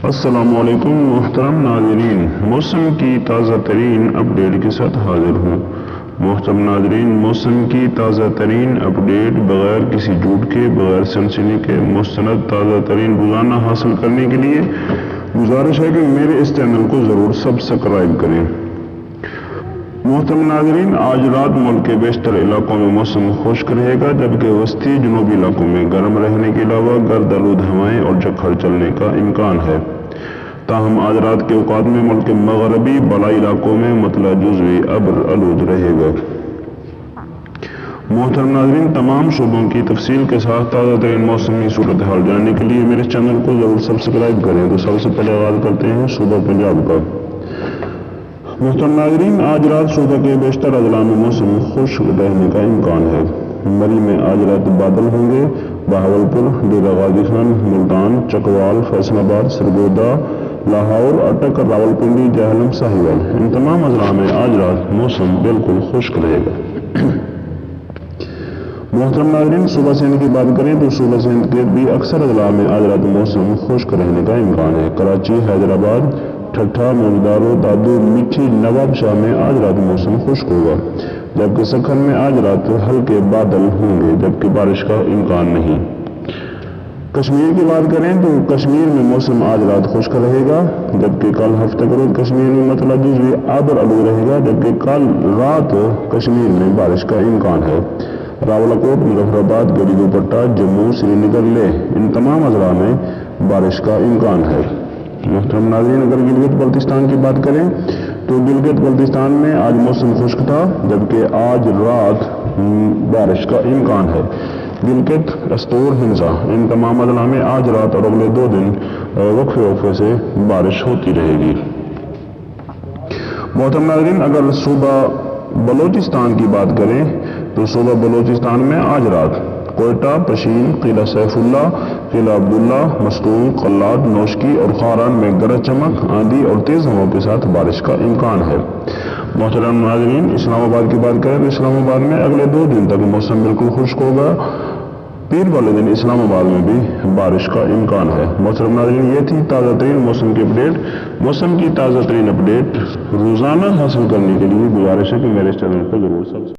السلام علیکم محترم ناظرین، موسم کی تازہ ترین اپڈیٹ کے ساتھ حاضر ہوں۔ محترم ناظرین، موسم کی تازہ ترین اپڈیٹ بغیر کسی جھوٹ کے، بغیر سنسنی کے مستند تازہ ترین روزانہ حاصل کرنے کے لیے گزارش ہے کہ میرے اس چینل کو ضرور سبسکرائب کریں۔ محترم ناظرین، آج رات ملک کے بیشتر علاقوں میں موسم خشک رہے گا، جبکہ وسطی جنوبی علاقوں میں گرم رہنے کے علاوہ گرد آلود ہوائیں اور جھکڑ چلنے کا امکان ہے۔ تاہم آج رات کے اوقات میں ملک کے مغربی بالائی علاقوں میں مطلع جزوی ابر آلود رہے گا۔ محترم ناظرین، تمام شعبوں کی تفصیل کے ساتھ تازہ ترین موسمی صورتحال جاننے کے لیے میرے چینل کو ضرور سبسکرائب کریں۔ تو سب سے پہلے آغاز کرتے ہیں صوبہ پنجاب کا۔ محترم ناظرین، آج رات صوبہ کے بیشتر اضلاع میں موسم خشک رہنے کا امکان ہے۔ مری میں آج رات بادل ہوں گے۔ بہاولپور، ڈیرہ غازی خان، ملتان، چکوال، فیصل آباد، سرگودا، لاہور، اٹک، راولپنڈی، جہلم، ساہیوال، ان تمام اضلاع میں آج رات موسم بالکل خشک رہے گا۔ محترم ناظرین، صوبہ سندھ کی بات کریں تو صوبہ سندھ کے بھی اکثر اضلاع میں آج رات موسم خشک رہنے کا امکان ہے۔ کراچی، حیدرآباد، ٹھٹھہ، موجودارو، دادو، میٹھی، نواب شاہ میں آج رات موسم خشک ہوگا، جبکہ سکھر میں آج رات ہلکے بادل ہوں گے، جبکہ بارش کا امکان نہیں۔ کشمیر کی بات کریں تو کشمیر میں موسم آج رات خشک رہے گا، جبکہ کل ہفتہ کے روز کشمیر میں مطلع جزوی ابر آلود رہے گا، جبکہ کل رات کشمیر میں بارش کا امکان ہے۔ راولاکوٹ، مظفر آباد، گڑھی دوپٹہ، جموں، سری نگر، لیہ، ان تمام اضلاع میں بارش کا امکان ہے۔ محترم ناظرین، اگر گلگت بلتستان کی بات کریں تو گلگت بلتستان میں آج موسم خشک تھا، جبکہ آج رات بارش کا امکان ہے۔ گلگت، استور، ہنسا، ان تمام اضلاع میں آج رات اور اگلے 2 دن وقفے سے بارش ہوتی رہے گی۔ محترم ناظرین، اگر صوبہ بلوچستان کی بات کریں تو صوبہ بلوچستان میں آج رات کوئٹہ، پشین، قلعہ سیف اللہ، قلعہ عبداللہ، مستونگ، قلات، نوشکی اور خاران میں گرج چمک، آندھی اور تیز ہواؤں کے ساتھ بارش کا امکان ہے۔ محترم ناظرین، اسلام آباد کی بات کریں تو اسلام آباد میں اگلے 2 دن تک موسم بالکل خشک ہوگا۔ پیر والے دن اسلام آباد میں بھی بارش کا امکان ہے۔ محترم ناظرین، یہ تھی تازہ ترین موسم کی اپڈیٹ۔ موسم کی تازہ ترین اپڈیٹ روزانہ حاصل کرنے کے لیے گزارش ہے کہ میرے چینل کو ضرور سبسکرائب